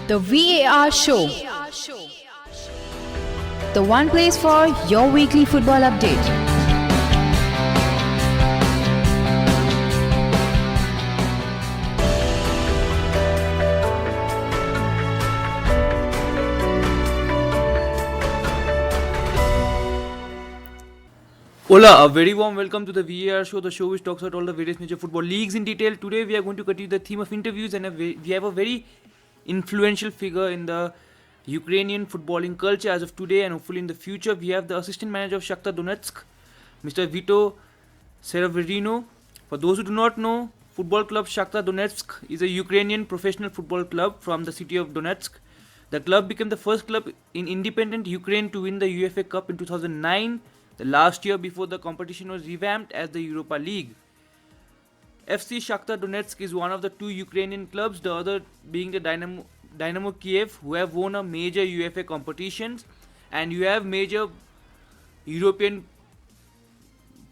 The VAR Show. The one place for your weekly football update. Hola, a very warm welcome to the VAR show, the show which talks about all the various major football leagues in detail. Today we are going to continue the theme of interviews, and we have a very influential figure in the Ukrainian footballing culture as of today and hopefully in the future. We have the assistant manager of Shakhtar Donetsk, Mr. Vitor Severino. For those who do not know, football club Shakhtar Donetsk is a Ukrainian professional football club from the city of Donetsk. The club became the first club in independent Ukraine to win the UEFA Cup in 2009, the last year before the competition was revamped as the Europa League. FC Shakhtar Donetsk is one of the two Ukrainian clubs, the other being the Dynamo Kiev, who have won a major UEFA competitions, and you have major European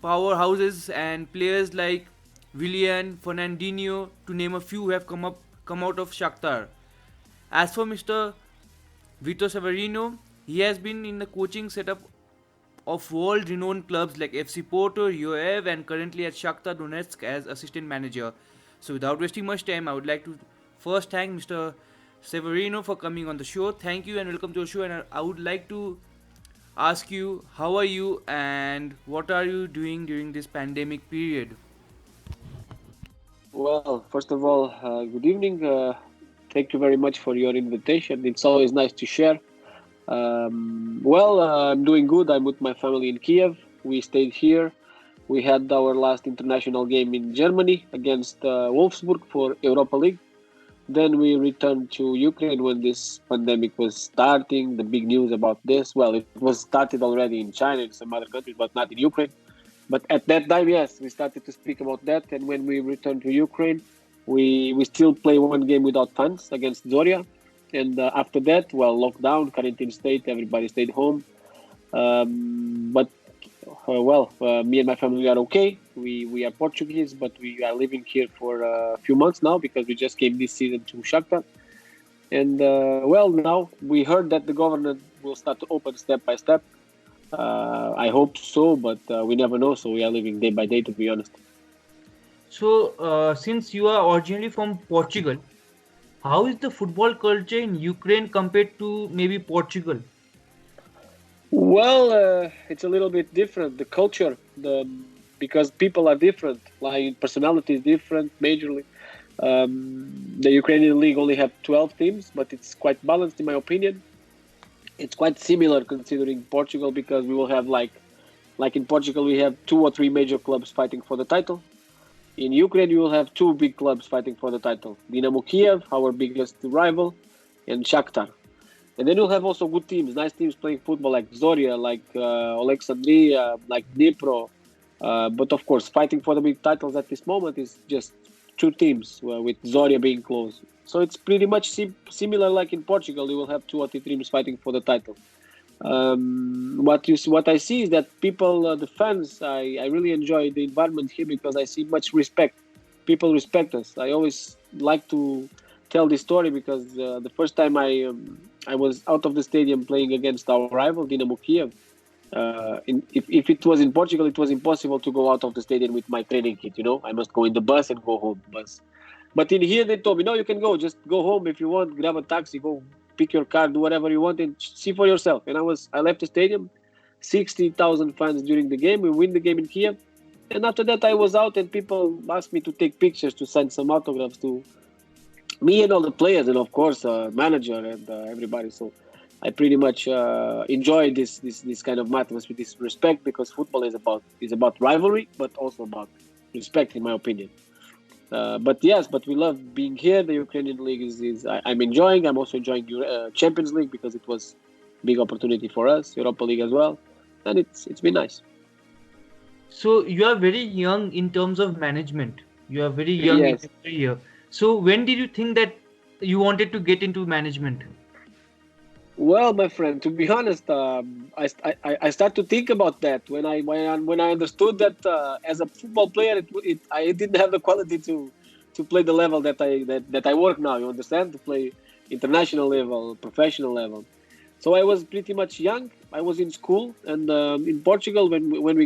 powerhouses and players like Willian, Fernandinho, to name a few, who have come out of Shakhtar. As for Mr. Vitor Severino, he has been in the coaching setup of world-renowned clubs like FC Porto, UAV, and currently at Shakhtar Donetsk as assistant manager. So without wasting much time, I would like to first thank Mr. Severino for coming on the show. Thank you and welcome to the show. And I would like to ask you, how are you and what are you doing during this pandemic period? Well, first of all, good evening. Thank you very much for your invitation. It's always nice to share. I'm doing good. I'm with my family in Kiev. We stayed here. We had our last international game in Germany against Wolfsburg for Europa League. Then we returned to Ukraine when this pandemic was starting. The big news about this, well, it was started already in China and some other countries, but not in Ukraine. But at that time, yes, we started to speak about that. And when we returned to Ukraine, we still play one game without fans against Zoria. And after that, lockdown, quarantine state, everybody stayed home. Me and my family are okay. We are Portuguese, but we are living here for a few months now because we just came this season to Shakhtar. And now we heard that the government will start to open step by step. I hope so, but we never know. So we are living day by day, to be honest. So, since you are originally from Portugal, how is the football culture in Ukraine compared to maybe Portugal? Well, it's a little bit different. The culture, because people are different, like personality is different majorly. The Ukrainian league only have 12 teams, but it's quite balanced in my opinion. It's quite similar considering Portugal, because we will have like in Portugal we have 2 or 3 major clubs fighting for the title. In Ukraine, you will have 2 big clubs fighting for the title. Dynamo Kiev, our biggest rival, and Shakhtar. And then you'll have also good teams, nice teams playing football like Zoria, like Alexandria, like Dnipro. But of course, fighting for the big titles at this moment is just 2 teams, with Zoria being close. So it's pretty much similar like in Portugal. You will have 2 or 3 teams fighting for the title. What I see is that people, the fans, I really enjoy the environment here because I see much respect. People respect us. I always like to tell this story because the first time I was out of the stadium playing against our rival Dynamo Kiev. If it was in Portugal, it was impossible to go out of the stadium with my training kit. I must go in the bus and go home. But in here they told me, no, you can go. Just go home if you want. Grab a taxi. Go pick your car, do whatever you want, and see for yourself. And I left the stadium, 60,000 fans during the game. We win the game in Kiev, and after that I was out, and people asked me to take pictures, to send some autographs to me and all the players, and of course manager and everybody. So I pretty much enjoy this kind of atmosphere, this respect, because football is about rivalry, but also about respect, in my opinion. But we love being here. The Ukrainian league I'm enjoying. I'm also enjoying Champions League because it was a big opportunity for us. Europa League as well, and it's been nice. So you are very young in terms of management. You are very young in your career. So when did you think that you wanted to get into management? Well, my friend, to be honest, I start to think about that when I understood that as a football player, I didn't have the quality to play the level that I work now. You understand? To play international level, professional level. So I was pretty much young. I was in school, and in Portugal, when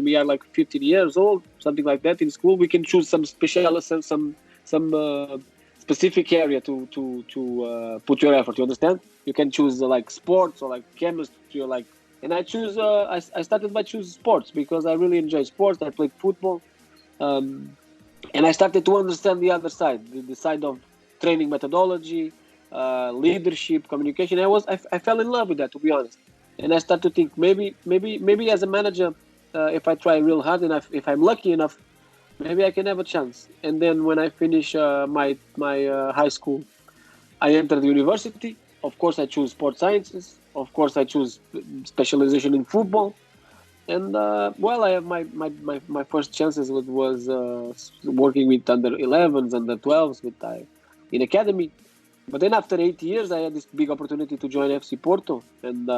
we are like 15 years old, something like that, in school, we can choose some specific area to put your effort. You understand? You can choose like sports or like chemistry or like. And I choose. I started by choosing sports because I really enjoy sports. I played football, um, and I started to understand the other side, the side of training methodology, leadership, communication. I fell in love with that, to be honest. And I started to think maybe as a manager, if I try real hard and if I'm lucky enough, maybe I can have a chance. And then when I finish my high school, I entered the university. Of course, I choose sports sciences. Of course, I choose specialization in football. And I have my first chances was working with under 11s, under 12s with in academy. But then after 8 years, I had this big opportunity to join FC Porto, and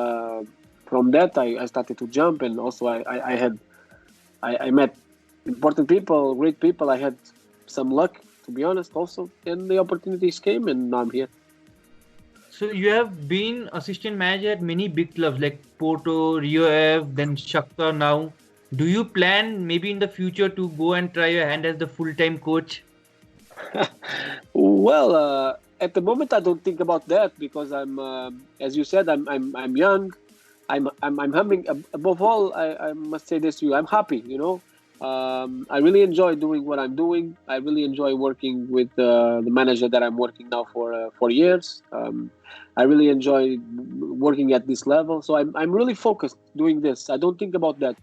from that I started to jump, and also I met important people, great people. I had some luck, to be honest, also, and the opportunities came, and now I'm here. So you have been assistant manager at many big clubs like Porto, Rio Ave, then Shakhtar now. Do you plan maybe in the future to go and try your hand as the full-time coach? Well, at the moment, I don't think about that because as you said, I'm young. I'm humming. Above all, I must say this to you. I'm happy. I really enjoy doing what I'm doing. I really enjoy working with the manager that I'm working now for 4 years. I really enjoy working at this level. So I'm really focused doing this. I don't think about that.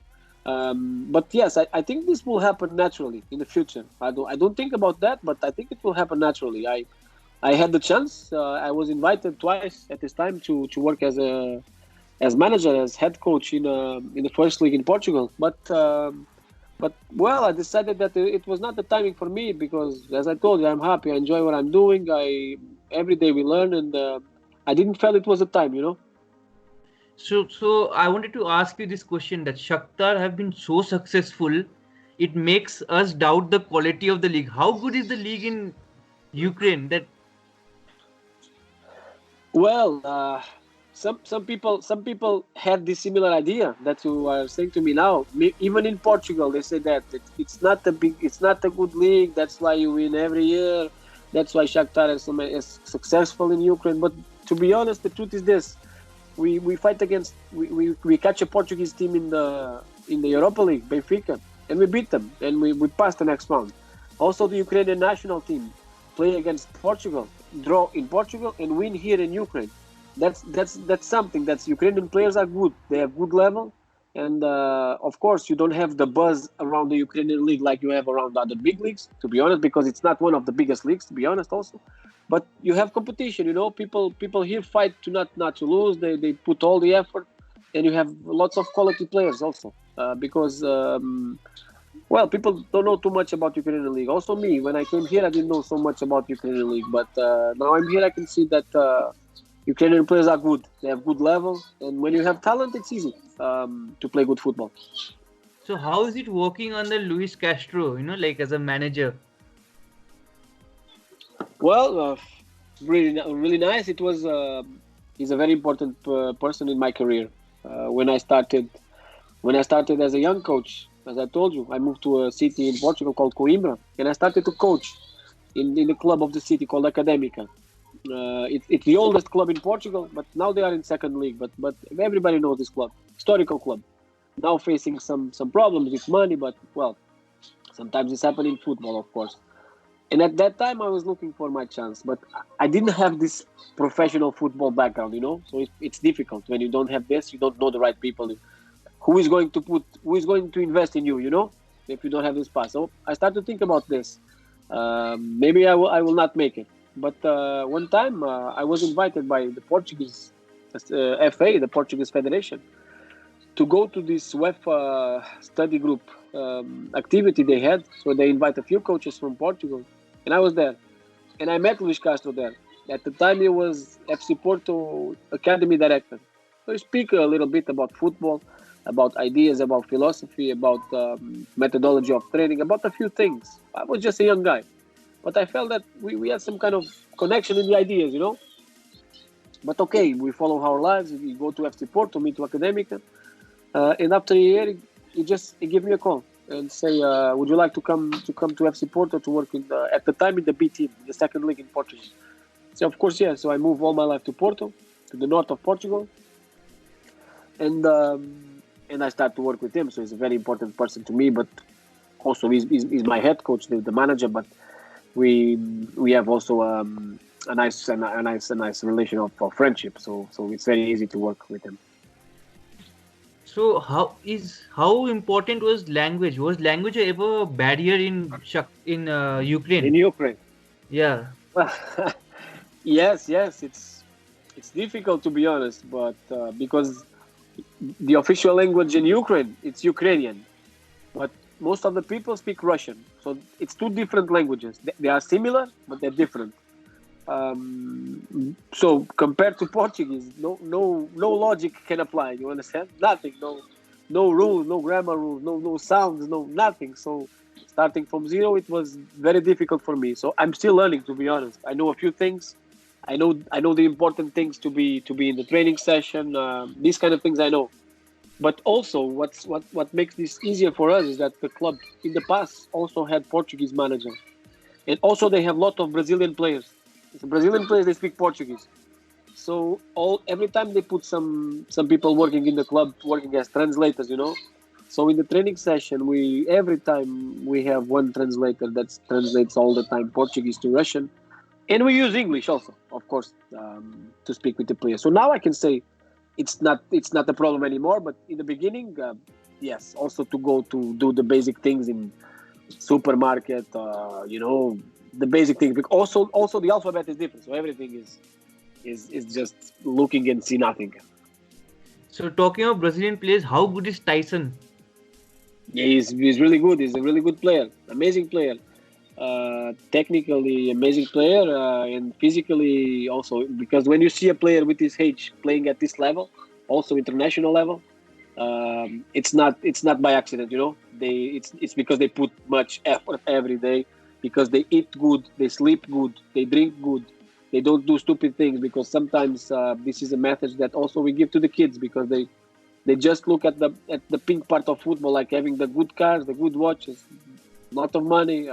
But yes, I think this will happen naturally in the future. I don't think about that, but I think it will happen naturally. I had the chance. I was invited twice at this time to work as manager, as head coach in the first league in Portugal. But I decided that it was not the timing for me because, as I told you, I'm happy. I enjoy what I'm doing. Every day we learn, and I didn't feel it was the time. So I wanted to ask you this question that Shakhtar have been so successful, it makes us doubt the quality of the league. How good is the league in Ukraine? That Well, some people had this similar idea that you are saying to me now. Even in Portugal, they say that it's not a good league. That's why you win every year. That's why Shakhtar is successful in Ukraine. But to be honest, the truth is this: we fight against we catch a Portuguese team in the Europa League, Benfica, and we beat them, and we pass the next round. Also, the Ukrainian national team play against Portugal, draw in Portugal, and win here in Ukraine. That's something. That's Ukrainian players are good. They have good level, and of course you don't have the buzz around the Ukrainian league like you have around other big leagues. To be honest, because it's not one of the biggest leagues. To be honest, also, but you have competition. People here fight to not to lose. They put all the effort, and you have lots of quality players also. Because people don't know too much about Ukrainian league. Also me, when I came here, I didn't know so much about Ukrainian league. But now I'm here, I can see that Ukrainian players are good. They have good level, and when you have talent, it's easy to play good football. so how is it working under Luis Castro? Like as a manager. Well, really nice. It was. He's a very important person in my career. When I started as a young coach, as I told you, I moved to a city in Portugal called Coimbra, and I started to coach in the club of the city called Académica. It's the oldest club in Portugal, but now they are in second league. But everybody knows this club, historical club. Now facing some problems with money, but sometimes it's happening in football, of course. And at that time, I was looking for my chance, but I didn't have this professional football background, So it's difficult when you don't have this. You don't know the right people. Who is going to invest in you, if you don't have this pass. So I started to think about this. Maybe I will not make it. But one time I was invited by the Portuguese FA, the Portuguese Federation, to go to this UEFA study group activity they had. So they invite a few coaches from Portugal, and I was there. And I met Luis Castro there. At the time, he was FC Porto Academy director. So he speak a little bit about football, about ideas, about philosophy, about methodology of training, about a few things. I was just a young guy. but I felt that we had some kind of connection in the ideas, But okay, we follow our lives. We go to FC Porto, meet to Academica, and after a year, he gave me a call and say, "Would you like to come to FC Porto to work at the time in the B team, the second league in Portugal?" So of course, yeah. So I moved all my life to Porto, to the north of Portugal, and I started to work with him. So he's a very important person to me, but also he's my head coach, the manager. But we have also a nice relation of friendship. So it's very easy to work with him. So how important was language? Was language ever a barrier in Ukraine? In Ukraine, Yeah. yes, it's difficult to be honest, but because the official language in Ukraine it's Ukrainian, but most of the people speak Russian, so it's two different languages. They are similar, but they're different. So compared to Portuguese, no logic can apply. You understand? Nothing. No rules, no grammar rules, no sounds, no nothing. So starting from zero, it was very difficult for me. So I'm still learning, to be honest. I know a few things. I know the important things to be in the training session. These kind of things I know. But also, what makes this easier for us is that the club in the past also had Portuguese manager, and also they have a lot of Brazilian players. The Brazilian players, they speak Portuguese. So every time they put some people working in the club, working as translators, So in the training session, every time we have one translator that translates all the time Portuguese to Russian, and we use English also, of course, to speak with the players. So now I can say it's not a problem anymore. But in the beginning, yes, also to go to do the basic things in supermarket, the basic things. Also the alphabet is different, so everything is just looking and see nothing. So talking of Brazilian players, how good is Tyson? Yeah, he's really good. He's a really good player, amazing player. Technically amazing player, and physically also, because when you see a player with his age playing at this level, also international level, it's not by accident, it's because they put much effort every day, because they eat good, they sleep good, they drink good, they don't do stupid things, because sometimes this is a message that also we give to the kids, because they just look at the pink part of football, like having the good cars, the good watches, lot of money,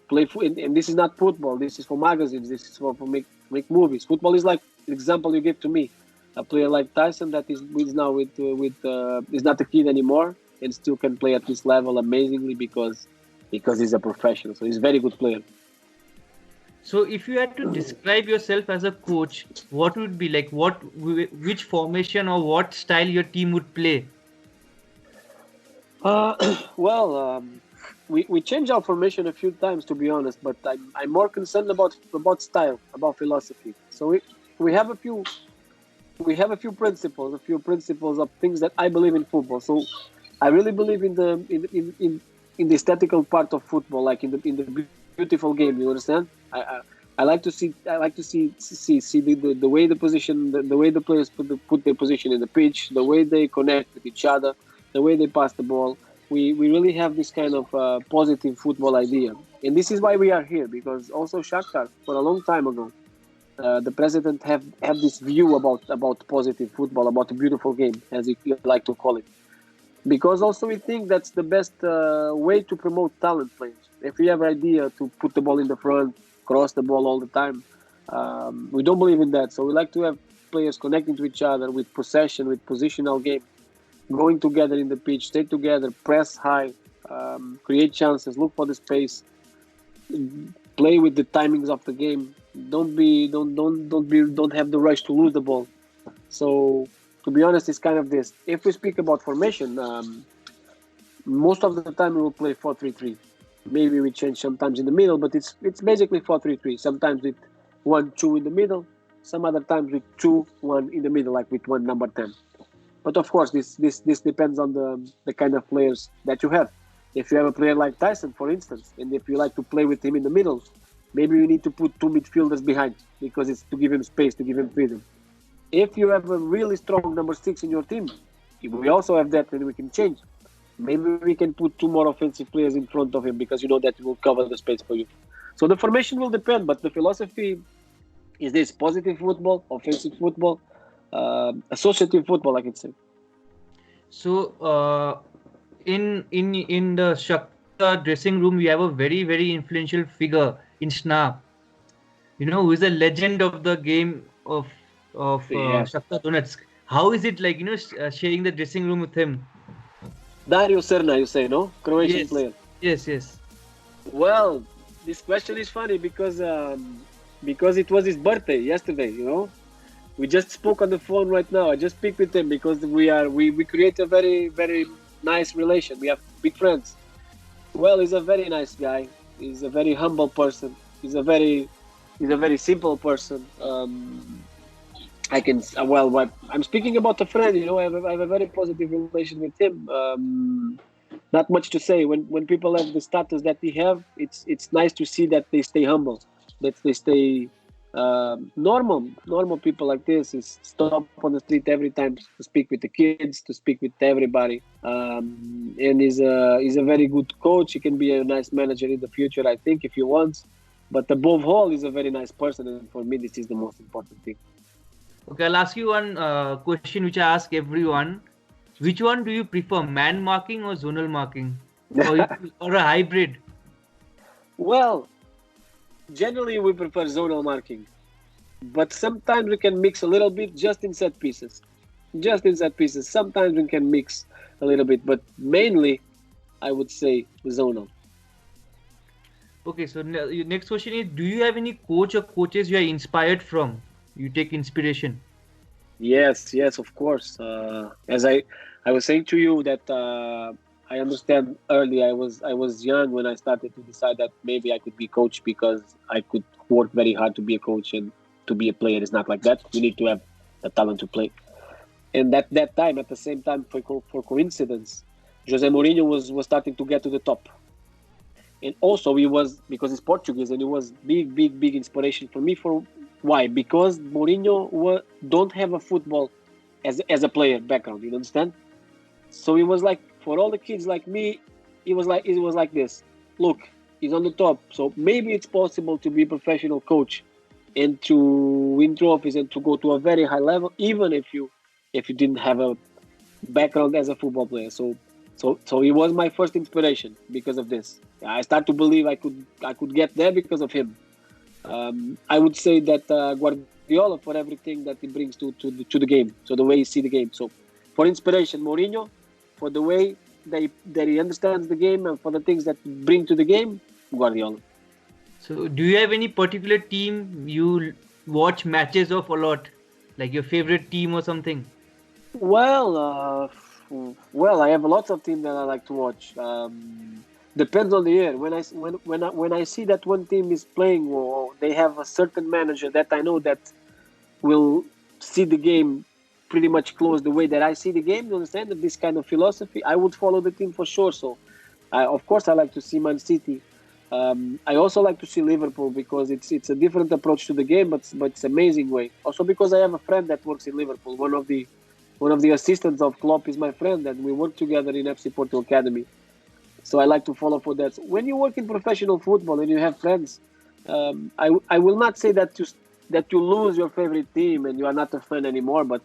play and this is not football. This is for magazines. This is for make movies. Football is like the example you give to me. A player like Tyson that is now is not a kid anymore and still can play at this level amazingly because he's a professional. So he's a very good player. So if you had to describe yourself as a coach, what would be like? Which formation or what style your team would play? We changed our formation a few times, to be honest, but I'm more concerned about style, about philosophy. So we have a few principles of things that I believe in football. So I really believe in the aesthetical part of football, like in the beautiful game. You understand? I like to see the way the position, the way the players put their position in the pitch, the way they connect with each other, the way they pass the ball. We really have this kind of positive football idea, and this is why we are here. Because also Shakhtar, for a long time ago, the president have this view about positive football, about a beautiful game, as you like to call it. Because also we think that's the best way to promote talent players. If we have an idea to put the ball in the front, cross the ball all the time, we don't believe in that. So we like to have players connecting to each other with possession, with positional game, going together in the pitch, stay together, press high, create chances, look for the space, play with the timings of the game. Don't have the rush to lose the ball. So to be honest, it's kind of this. If we speak about formation, most of the time we will play 4-3-3. Maybe we change sometimes in the middle, but it's basically 4-3-3. Sometimes with 1-2 in the middle, some other times with 2-1 in the middle, like with one number 10. But of course, this depends on the kind of players that you have. If you have a player like Tyson, for instance, and if you like to play with him in the middle, maybe you need to put two midfielders behind, because it's to give him space, to give him freedom. If you have a really strong number 6 in your team, we also have that, and we can change. Maybe we can put two more offensive players in front of him, because you know that will cover the space for you. So the formation will depend, but the philosophy is this: positive football, offensive football, associative football, I can say. So, in the Shakhtar dressing room, we have a very influential figure in Snap. Who is a legend of the game of Yeah, Shakhtar Donetsk. How is it like, sharing the dressing room with him? Dario Serna, you say, no? Croatian Yes, player. yes. Well, this question is funny because it was his birthday yesterday. We just spoke on the phone right now. I just speak with him because we create a very nice relation. We have big friends. Well, he's a very nice guy. He's a very humble person. He's a very simple person. I'm speaking about a friend. I have a very positive relation with him. Not much to say. When people have the status that they have, it's nice to see that they stay humble, that they stay normal people like this is stop on the street every time to speak with the kids, to speak with everybody. And he's a very good coach. He can be a nice manager in the future, I think, if he wants. But above all, he's a very nice person, and for me, this is the most important thing. Okay, I'll ask you one question which I ask everyone. Which one do you prefer, man marking or zonal marking? Or a hybrid? Well, generally we prefer zonal marking, but sometimes we can mix a little bit just in set pieces. Sometimes we can mix a little bit, but mainly I would say zonal. Okay, so your next question is, do you have any coach or coaches you are inspired from? You take inspiration. Yes, of course. As I was saying to you that I understand early. I was young when I started to decide that maybe I could be coach because I could work very hard to be a coach, and to be a player is not like that. You need to have the talent to play. And at that time, at the same time, for coincidence, Jose Mourinho was starting to get to the top. And also he was, because he's Portuguese, and he was big inspiration for me. For why? Because Mourinho don't have a football as a player background. You understand? So he was like, for all the kids like me, it was like this. Look, he's on the top, so maybe it's possible to be a professional coach and to win trophies and to go to a very high level, even if you didn't have a background as a football player. So he was my first inspiration because of this. I start to believe I could get there because of him. I would say that Guardiola, for everything that he brings to the game, so the way he see the game. So for inspiration, Mourinho, for the way that he understands the game, and for the things that bring to the game, Guardiola. So do you have any particular team you watch matches of a lot? Like your favorite team or something? Well, I have lots of teams that I like to watch. Depends on the year. When I see that one team is playing, or they have a certain manager that I know that will see the game pretty much close the way that I see the game. You understand that this kind of philosophy, I would follow the team for sure. So, of course, I like to see Man City. I also like to see Liverpool because it's a different approach to the game, but it's amazing way. Also because I have a friend that works in Liverpool. One of the assistants of Klopp is my friend, and we work together in FC Porto Academy. So I like to follow for that. So when you work in professional football and you have friends, I will not say that you lose your favorite team and you are not a fan anymore. But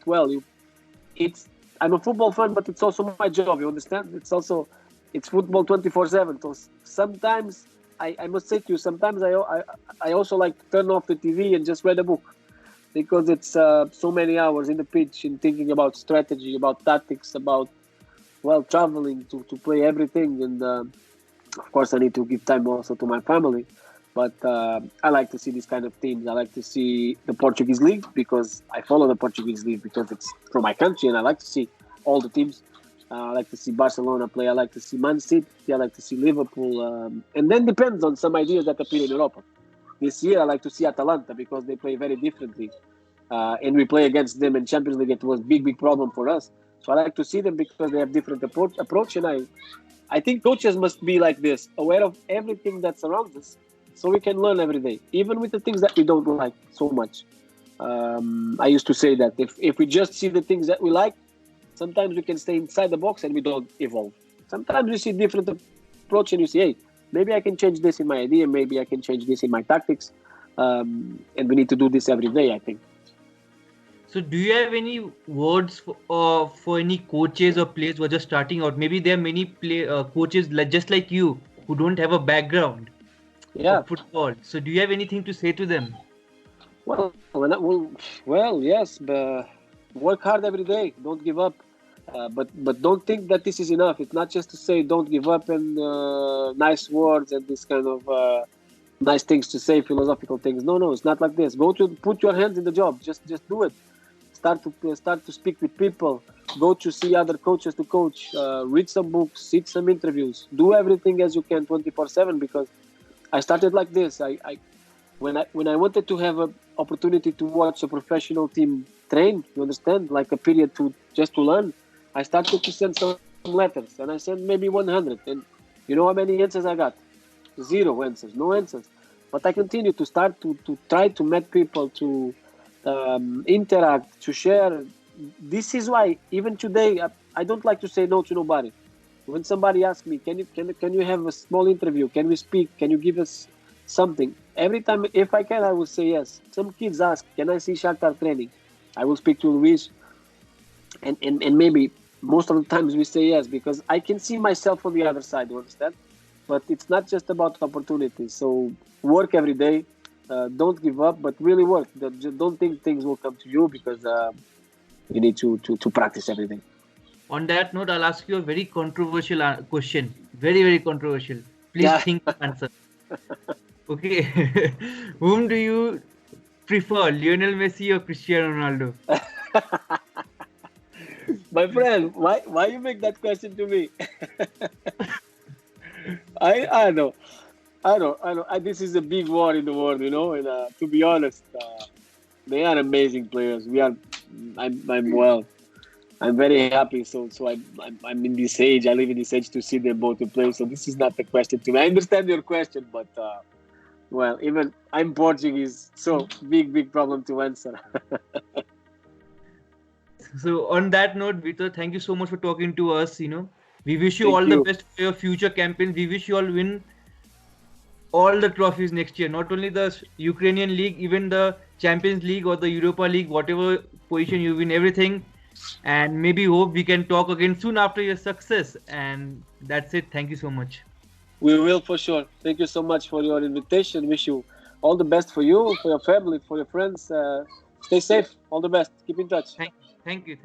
I'm a football fan, but it's also my job. You understand? It's football 24/7. So sometimes I must say to you, sometimes I also like to turn off the TV and just read a book, because it's so many hours in the pitch and thinking about strategy, about tactics, about traveling to play everything. And of course I need to give time also to my family. But I like to see these kind of teams. I like to see the Portuguese league because I follow the Portuguese league because it's from my country, and I like to see all the teams. I like to see Barcelona play. I like to see Man City. I like to see Liverpool. And then depends on some ideas that appear in Europa. This year I like to see Atalanta because they play very differently. And we play against them in Champions League. It was big problem for us. So I like to see them because they have different approach. And I think coaches must be like this, aware of everything that surrounds us, so we can learn every day, even with the things that we don't like so much. I used to say that if we just see the things that we like, sometimes we can stay inside the box and we don't evolve. Sometimes you see different approach and you say, hey, maybe I can change this in my idea, maybe I can change this in my tactics, and we need to do this every day, I think. So, do you have any words for any coaches or players who are just starting out? Maybe there are many coaches just like you who don't have a background of football. So, do you have anything to say to them? Well, yes, but work hard every day. Don't give up. But don't think that this is enough. It's not just to say don't give up and nice words and this kind of nice things to say, philosophical things. No, it's not like this. Put your hands in the job. Just do it. Start to speak with people. Go to see other coaches to coach. Read some books. See some interviews. Do everything as you can 24/7. Because I started like this. When I wanted to have an opportunity to watch a professional team train, you understand, like a period to learn, I started to send some letters, and I sent maybe 100. And you know how many answers I got? 0 answers, no answers. But I continue to start to try to meet people, to interact, to share. This is why even today I don't like to say no to nobody. When somebody asks me, can you have a small interview? Can we speak? Can you give us something? Every time, if I can, I will say yes. Some kids ask, can I see Shakhtar training? I will speak to Luis, and maybe most of the times we say yes, because I can see myself on the other side, you understand? But it's not just about opportunities. So work every day. Don't give up, but really work. Don't think things will come to you, because you need to practice every day. On that note, I'll ask you a very controversial question. Very, very controversial. Please think of answer. Okay. Whom do you prefer, Lionel Messi or Cristiano Ronaldo? My friend, why you make that question to me? I know. This is a big war in the world, you know. And to be honest, they are amazing players. I'm very happy. So I'm in this age. I live in this age to see them both to play. So this is not the question to me. I understand your question, but well, even I'm Portuguese, so big problem to answer. So on that note, Vitor, thank you so much for talking to us. We wish you all the best for your future campaigns. We wish you all win all the trophies next year. Not only the Ukrainian League, even the Champions League or the Europa League, whatever position you win, everything. And maybe hope we can talk again soon after your success. And that's it. Thank you so much. We will, for sure. Thank you so much for your invitation. Wish you all the best for you, for your family, for your friends. Stay safe. All the best. Keep in touch. Thank you.